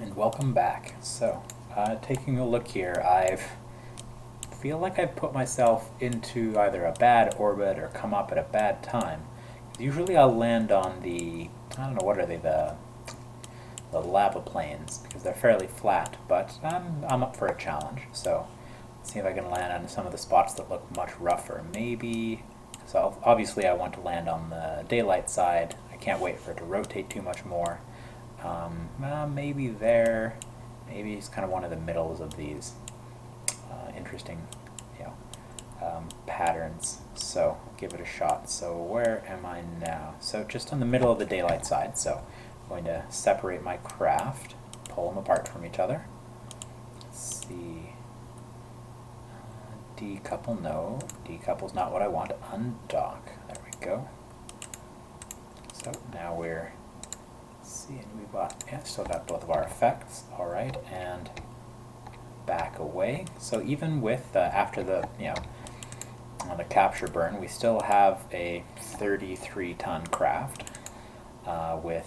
and welcome back. So, taking a look here, I feel like I've put myself into either a bad orbit or come up at a bad time. Usually I'll land on the, I don't know, what are they, the lava plains, because they're fairly flat, but I'm up for a challenge. So, let's see if I can land on some of the spots that look much rougher. Maybe, so obviously I want to land on the daylight side. I can't wait for it to rotate too much more. Maybe there, maybe it's kind of one of the middles of these interesting, patterns. So give it a shot. So where am I now? So just on the middle of the daylight side. So I'm going to separate my craft, pull them apart from each other. Let's see. Decouple, no. Decouple's not what I want. Undock. There we go. So now we're and we've got, still got both of our effects, alright, and back away. So even with, after the, the capture burn, we still have a 33-ton craft with,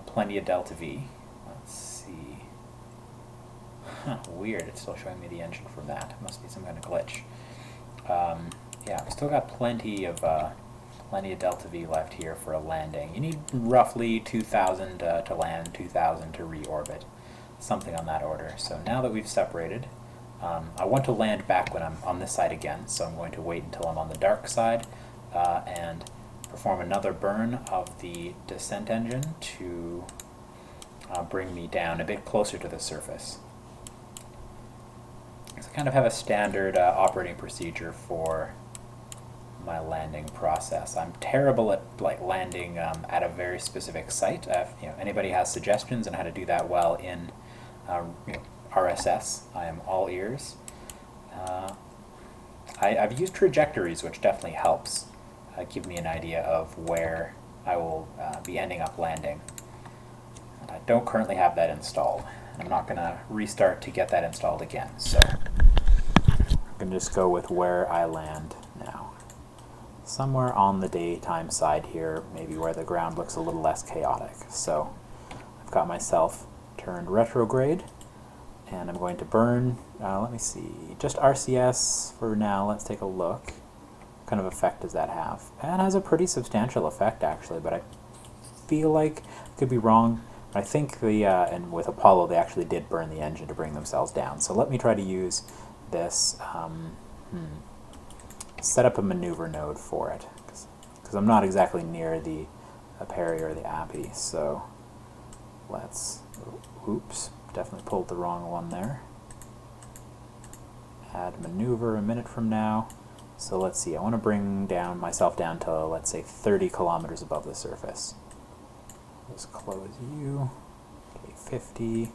plenty of delta V. Let's see. Weird, it's still showing me the engine from that. It must be some kind of glitch. Yeah, we still got plenty of delta V left here for a landing. You need roughly 2,000 to land, 2,000 to reorbit, something on that order. So now that we've separated, I want to land back when I'm on this side again, so I'm going to wait until I'm on the dark side and perform another burn of the descent engine to bring me down a bit closer to the surface. So I kind of have a standard operating procedure for my landing process. I'm terrible at landing at a very specific site. If anybody has suggestions on how to do that well in RSS, I am all ears. I've used trajectories, which definitely helps give me an idea of where I will be ending up landing. And I don't currently have that installed. I'm not going to restart to get that installed again, so I'm going to just go with where I land now. Somewhere on the daytime side here, maybe where the ground looks a little less chaotic. So I've got myself turned retrograde, and I'm going to burn, let me see, just RCS for now. Let's take a look. What kind of effect does that have? That has a pretty substantial effect, actually, but I feel like I could be wrong. I think and with Apollo, they actually did burn the engine to bring themselves down. So let me try to use this, set up a maneuver node for it, because I'm not exactly near the Perry or the Appy, so let's, oops, definitely pulled the wrong one there. Add maneuver a minute from now. So let's see, I want to bring myself down to, let's say, 30 kilometers above the surface. Just close you, okay, 50.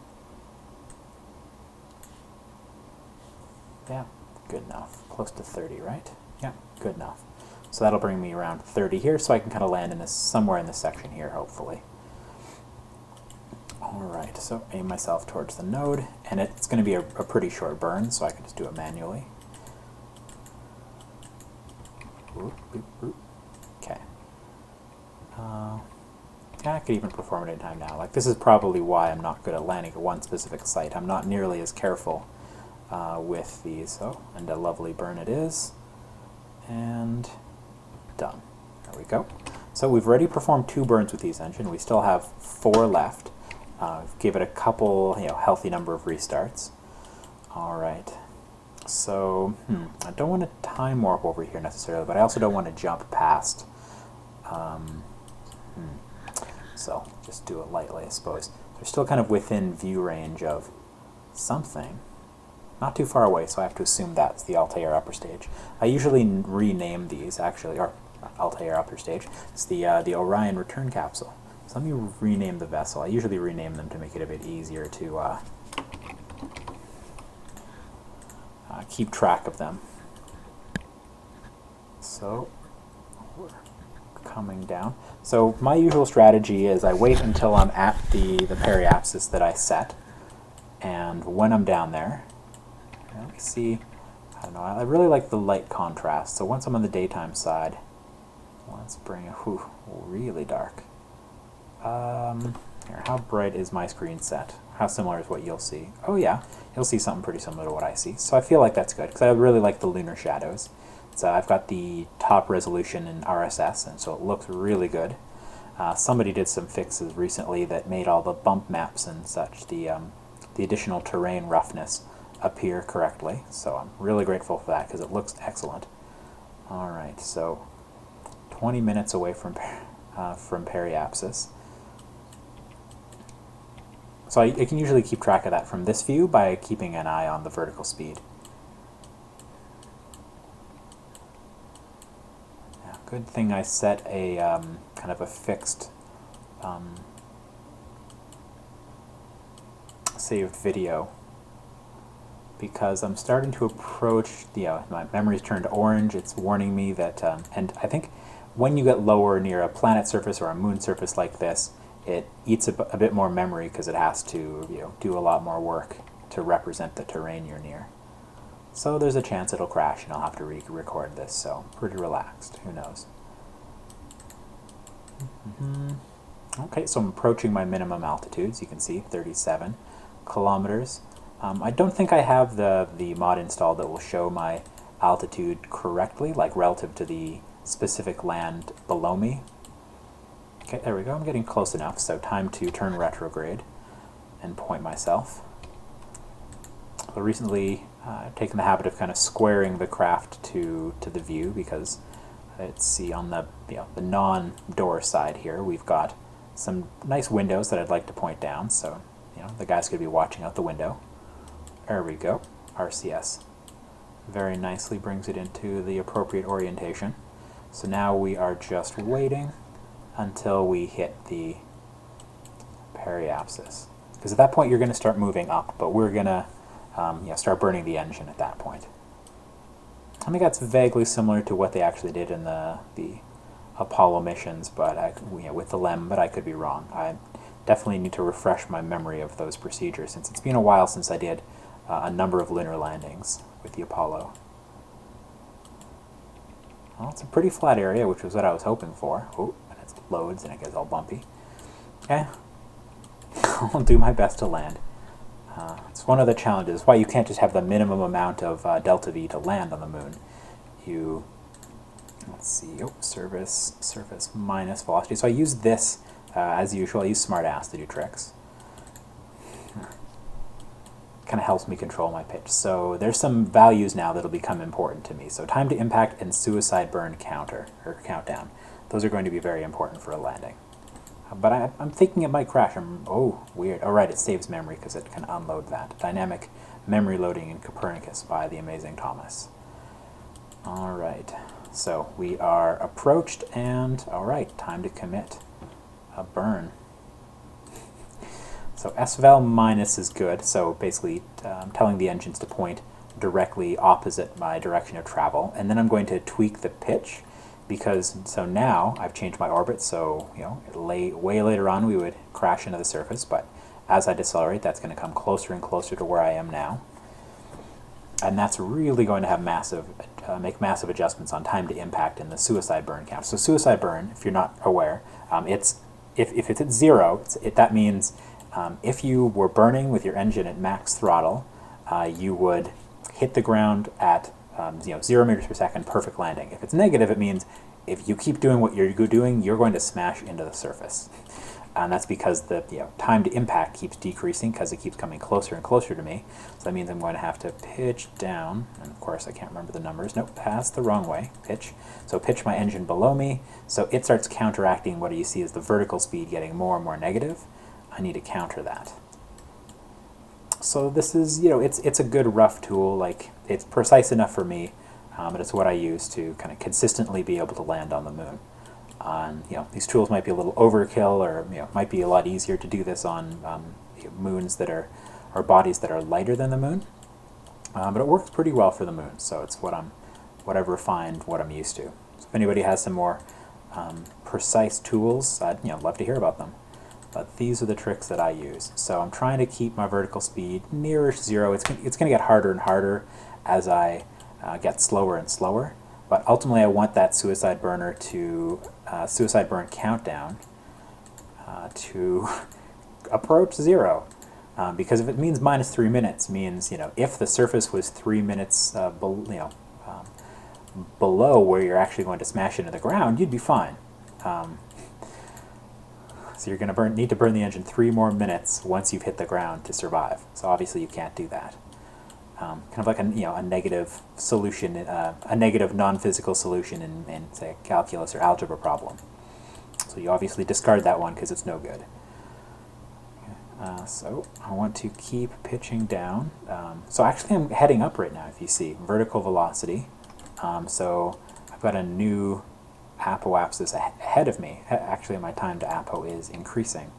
Yeah, good enough, close to 30, right? Yeah, good enough. So that'll bring me around 30 here, so I can kind of land in this somewhere in this section here, hopefully. Alright, so aim myself towards the node, and it's going to be a pretty short burn, so I can just do it manually. Okay. I could even perform it in time now. Like, this is probably why I'm not good at landing at one specific site. I'm not nearly as careful with these. Oh, and a lovely burn it is. And done. There we go. So we've already performed 2 burns with these engine. We still have 4 left. Give it a couple, healthy number of restarts. All right. So I don't want to time warp over here necessarily, but I also don't want to jump past. So just do it lightly, I suppose. They're still kind of within view range of something. Not too far away, so I have to assume that's the Altair upper stage. I usually rename these, actually, or Altair upper stage. It's the Orion return capsule. So let me rename the vessel. I usually rename them to make it a bit easier to keep track of them. So we're coming down. So my usual strategy is I wait until I'm at the periapsis that I set, and when I'm down there, let me see, I don't know, I really like the light contrast. So once I'm on the daytime side, let's bring it really dark. Here, how bright is my screen set? How similar is what you'll see? Oh yeah, you'll see something pretty similar to what I see. So I feel like that's good, because I really like the lunar shadows. So I've got the top resolution in RSS, and so it looks really good. Somebody did some fixes recently that made all the bump maps and such, the additional terrain roughness, appear correctly. So I'm really grateful for that, because it looks excellent. Alright, so 20 minutes away from periapsis. So I can usually keep track of that from this view by keeping an eye on the vertical speed. Yeah, good thing I set a kind of a fixed saved video, because I'm starting to approach, my memory's turned orange. It's warning me that, and I think when you get lower near a planet surface or a moon surface like this, it eats a bit more memory, because it has to do a lot more work to represent the terrain you're near. So there's a chance it'll crash and I'll have to re-record this, so pretty relaxed. Who knows? Okay, so I'm approaching my minimum altitudes. You can see 37 kilometers. I don't think I have the mod installed that will show my altitude correctly, like relative to the specific land below me. Okay, there we go. I'm getting close enough, so time to turn retrograde and point myself. So recently, I've taken the habit of kind of squaring the craft to the view, because let's see, on the the non-door side here, we've got some nice windows that I'd like to point down, so the guys could be watching out the window. There we go. RCS very nicely brings it into the appropriate orientation. So now we are just waiting until we hit the periapsis, because at that point you're going to start moving up, but we're going to start burning the engine at that point. I think that's vaguely similar to what they actually did in the Apollo missions, but with the LEM, but I could be wrong. I definitely need to refresh my memory of those procedures, since it's been a while since I did a number of lunar landings with the Apollo. Well, it's a pretty flat area, which was what I was hoping for. Oh, and it loads and it gets all bumpy. Okay, I'll do my best to land. It's one of the challenges, why you can't just have the minimum amount of delta V to land on the moon. Let's see, surface minus velocity. So I use this, as usual, I use smartass to do tricks. Kind of helps me control my pitch. So there's some values now that'll become important to me. So time to impact and suicide burn countdown. Those are going to be very important for a landing. But I'm thinking it might crash. Oh, weird. Oh, right, it saves memory because it can unload that. Dynamic memory loading in Copernicus by the amazing Thomas. All right, so we are approached, and all right, time to commit a burn. So SVAL minus is good, so basically telling the engines to point directly opposite my direction of travel, and then I'm going to tweak the pitch, because so now I've changed my orbit, so way later on we would crash into the surface, but as I decelerate, that's going to come closer and closer to where I am now, and that's really going to have make massive adjustments on time to impact and the suicide burn count. So suicide burn, if you're not aware, if it's at 0, that means if you were burning with your engine at max throttle, you would hit the ground at 0 meters per second, perfect landing. If it's negative, it means if you keep doing what you're doing, you're going to smash into the surface. And that's because the time to impact keeps decreasing because it keeps coming closer and closer to me. So that means I'm going to have to pitch down, and of course I can't remember the numbers. Nope, that's the wrong way. Pitch. So pitch my engine below me, so it starts counteracting what you see as the vertical speed getting more and more negative. I need to counter that. So this is, it's a good rough tool. Like, it's precise enough for me, but it's what I use to kind of consistently be able to land on the moon. These tools might be a little overkill, or might be a lot easier to do this on moons that are, or bodies that are lighter than the moon. But it works pretty well for the moon, so it's what I've refined, what I'm used to. So if anybody has some more precise tools, I'd love to hear about them. But these are the tricks that I use. So I'm trying to keep my vertical speed nearish 0. It's going to get harder and harder as I get slower and slower. But ultimately, I want that suicide burn countdown to approach 0. Because if it means minus 3 minutes, means, if the surface was 3 minutes below where you're actually going to smash into the ground, you'd be fine. So you're going to need to burn the engine 3 more minutes once you've hit the ground to survive. So obviously you can't do that. Kind of like a negative solution, a negative non-physical solution in say a calculus or algebra problem. So you obviously discard that one because it's no good. So I want to keep pitching down. So actually I'm heading up right now, if you see, vertical velocity. So I've got a new apoapsis ahead of me. Actually my time to apo is increasing.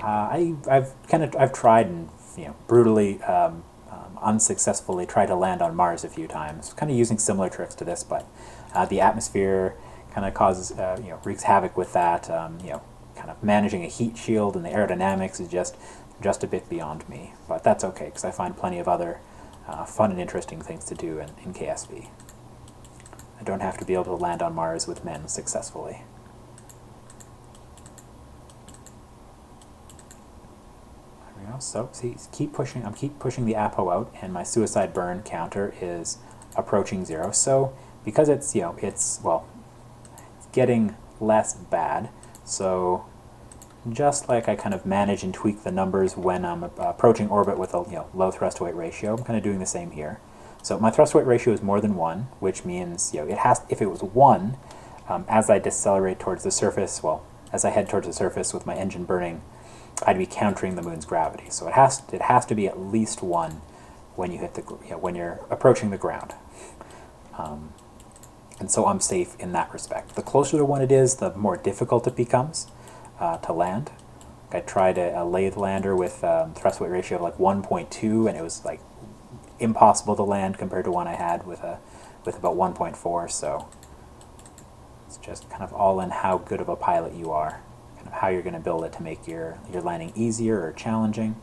I've tried and brutally unsuccessfully tried to land on Mars a few times, kind of using similar tricks to this, but the atmosphere kind of causes wreaks havoc with that. Kind of managing a heat shield and the aerodynamics is just a bit beyond me, but that's okay because I find plenty of other fun and interesting things to do in KSV. I don't have to be able to land on Mars with men successfully. So see, keep pushing. I'm keep pushing the apo out, and my suicide burn counter is approaching 0. So because it's it's getting less bad. So just like I kind of manage and tweak the numbers when I'm approaching orbit with a low thrust to weight ratio, I'm kind of doing the same here. So my thrust to weight ratio is more than 1, which means it has. If it was 1, as I decelerate towards the surface, as I head towards the surface with my engine burning, I'd be countering the moon's gravity. So it has to be at least 1 when you hit the when you're approaching the ground. And so I'm safe in that respect. The closer to 1 it is, the more difficult it becomes to land. I tried a lathe lander with thrust weight ratio of like 1.2, and it was like impossible to land compared to one I had with about 1.4. So it's just kind of all in how good of a pilot you are, kind of how you're going to build it to make your landing easier or challenging.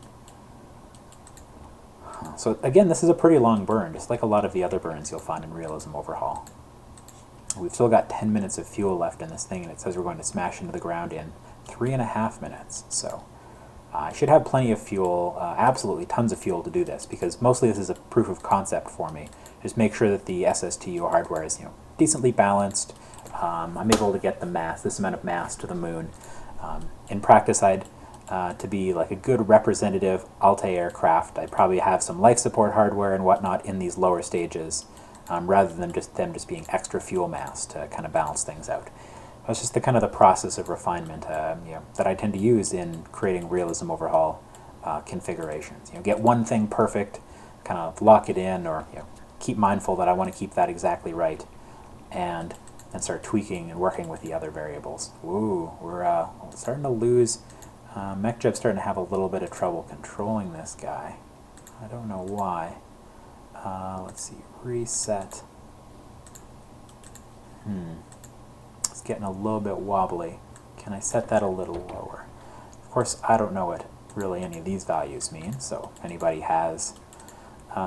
So again, this is a pretty long burn, just like a lot of the other burns you'll find in Realism Overhaul. We've still got 10 minutes of fuel left in this thing, and it says we're going to smash into the ground in 3.5 minutes. So I should have plenty of fuel, absolutely tons of fuel to do this, because mostly this is a proof of concept for me. Just make sure that the SSTU hardware is decently balanced. I'm able to get this amount of mass to the moon. In practice, to be like a good representative Altair aircraft, I'd probably have some life support hardware and whatnot in these lower stages, rather than them just being extra fuel mass to kind of balance things out. That's just the kind of the process of refinement that I tend to use in creating Realism Overhaul configurations. Get one thing perfect, kind of lock it in, or keep mindful that I want to keep that exactly right, and start tweaking and working with the other variables. Ooh, we're starting to lose. MechJeb's starting to have a little bit of trouble controlling this guy. I don't know why. Let's see, reset. It's getting a little bit wobbly. Can I set that a little lower? Of course, I don't know what really any of these values mean, so if anybody has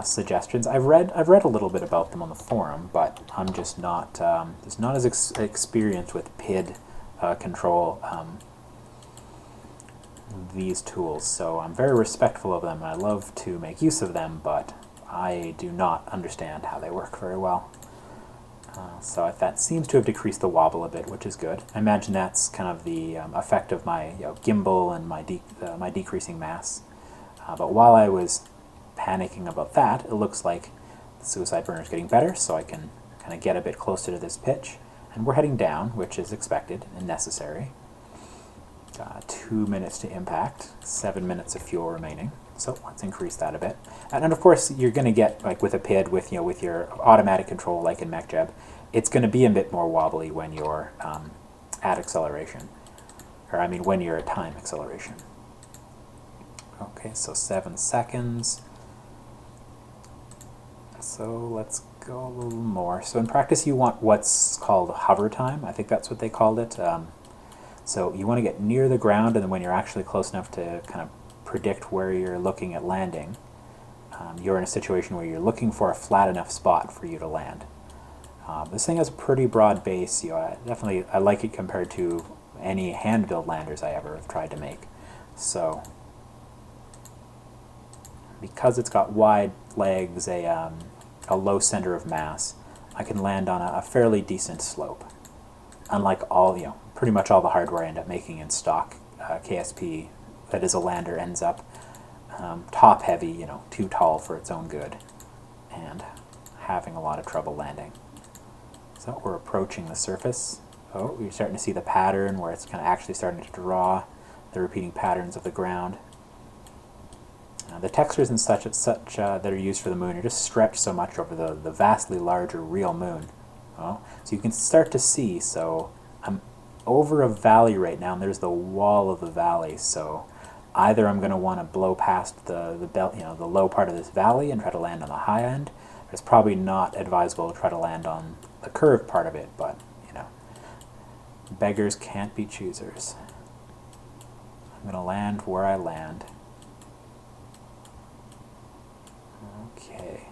suggestions. I've read a little bit about them on the forum, but I'm just not as experienced with PID control these tools, so I'm very respectful of them and I love to make use of them, but I do not understand how they work very well. So that seems to have decreased the wobble a bit, which is good. I imagine that's kind of the effect of my gimbal and my decreasing mass. But while I was panicking about that, it looks like the suicide burner is getting better, so I can kind of get a bit closer to this pitch. And we're heading down, which is expected and necessary. 2 minutes to impact, 7 minutes of fuel remaining. So let's increase that a bit. And of course, you're going to get, like with a PID, with your automatic control, like in MechJeb, it's going to be a bit more wobbly when you're at acceleration, or I mean when you're at time acceleration. Okay, so 7 seconds. So let's go a little more. So in practice, you want what's called hover time. I think that's what they called it. So you want to get near the ground, and then when you're actually close enough to kind of predict where you're looking at landing, you're in a situation where you're looking for a flat enough spot for you to land. This thing has a pretty broad base. I like it compared to any hand-built landers I ever have tried to make. So because it's got wide legs, a low center of mass, I can land on a fairly decent slope. Unlike all, pretty much all the hardware I end up making in stock KSP that is a lander ends up top heavy, too tall for its own good, and having a lot of trouble landing. So we're approaching the surface. Oh, you're starting to see the pattern where it's kind of actually starting to draw the repeating patterns of the ground. The textures and such that are used for the moon are just stretched so much over the vastly larger real moon. Oh, so you can start to see, so I'm over a valley right now, and there's the wall of the valley, so either I'm going to want to blow past the low part of this valley and try to land on the high end. It's probably not advisable to try to land on the curved part of it, but, beggars can't be choosers. I'm going to land where I land. Okay.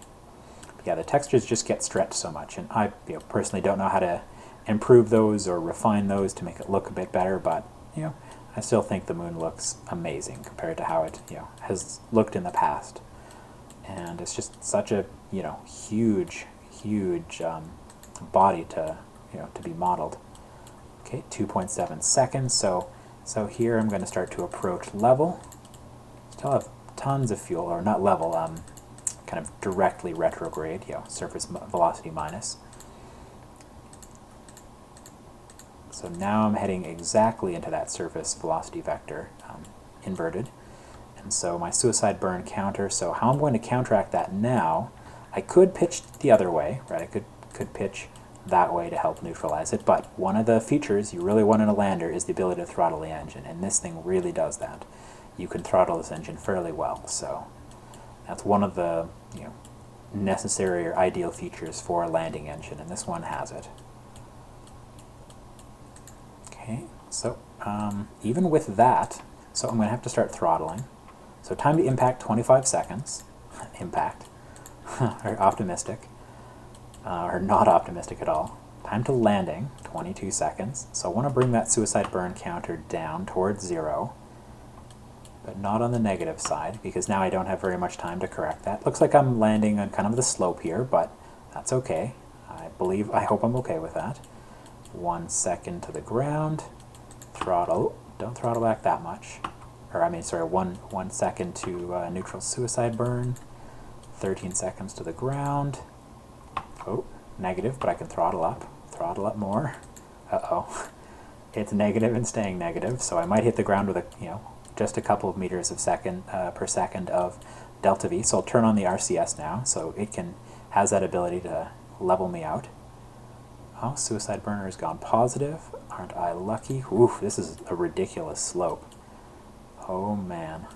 Yeah, the textures just get stretched so much, and I personally don't know how to improve those or refine those to make it look a bit better, but, I still think the moon looks amazing compared to how it, has looked in the past. And it's just such a, huge body to be modeled. Okay, 2.7 seconds. So here I'm going to start to approach level. Still have tons of fuel, or not level, kind of directly retrograde, surface velocity minus. So now I'm heading exactly into that surface velocity vector, inverted. And so my suicide burn counter, so how I'm going to counteract that now, I could pitch the other way, right? I could pitch that way to help neutralize it, but one of the features you really want in a lander is the ability to throttle the engine, and this thing really does that. You can throttle this engine fairly well, so that's one of the necessary or ideal features for a landing engine, and this one has it. Okay, so even with that, so I'm going to have to start throttling. So time to impact, 25 seconds. Impact. Or optimistic. Or not optimistic at all. Time to landing, 22 seconds. So I want to bring that suicide burn counter down towards 0. But not on the negative side, because now I don't have very much time to correct that. Looks like I'm landing on kind of the slope here, but that's okay. I hope I'm okay with that. 1 second to the ground. Throttle. Don't throttle back that much. Or, I mean, sorry, 1 second to neutral suicide burn. 13 seconds to the ground. Oh, negative, but I can throttle up. Throttle up more. Uh-oh. It's negative and staying negative, so I might hit the ground with just a couple of meters per second of delta V. So I'll turn on the RCS now, so it has that ability to level me out. Oh, suicide burner has gone positive. Aren't I lucky? Oof, this is a ridiculous slope. Oh man,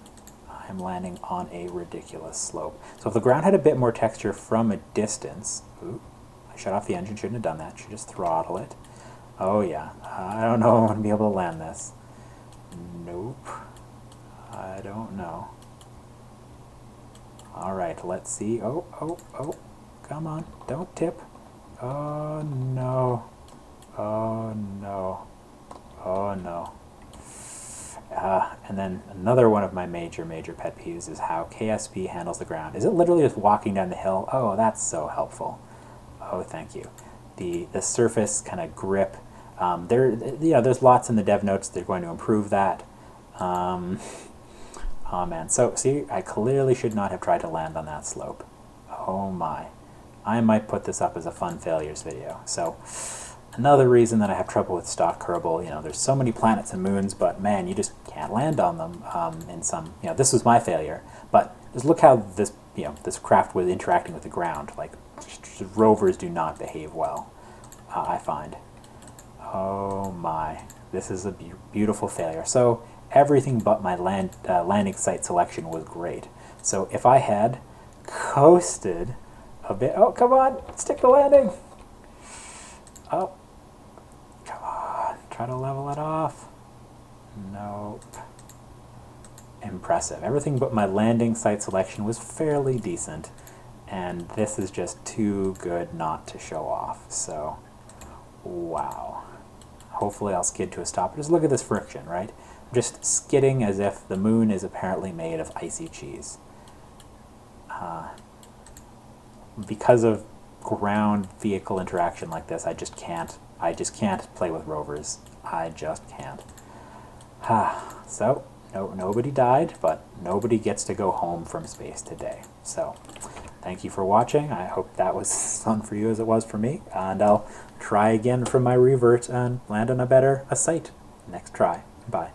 I'm landing on a ridiculous slope. So if the ground had a bit more texture from a distance, ooh, I shut off the engine, shouldn't have done that, should just throttle it. Oh yeah, I don't know if I'm going to be able to land this. Nope, I don't know. Alright, let's see. Oh, come on, don't tip. Oh no, oh no, oh no. And then another one of my major pet peeves is how KSP handles the ground. Is it literally just walking down the hill? Oh, that's so helpful. Oh, thank you. The surface kind of grip. There's lots in the dev notes. They're going to improve that. Oh man. So see, I clearly should not have tried to land on that slope. Oh my. I might put this up as a fun failures video. So another reason that I have trouble with stock Kerbal, there's so many planets and moons, but man, you just can't land on them in some, this was my failure, but just look how this, this craft was interacting with the ground. Like, rovers do not behave well, I find. Oh my, this is a beautiful failure. So everything but my landing site selection was great. So if I had coasted a bit, oh come on, stick the landing. Oh, come on, try to level it off. Nope. Impressive. Everything but my landing site selection was fairly decent, and this is just too good not to show off. So, wow. Hopefully I'll skid to a stop. Just look at this friction, right? just skidding as if the moon is apparently made of icy cheese. Because of ground vehicle interaction like this, I just can't play with rovers. I just can't. So, nobody died, but nobody gets to go home from space today. So, thank you for watching. I hope that was as fun for you as it was for me, and I'll try again from my revert and land on a site next try. Bye.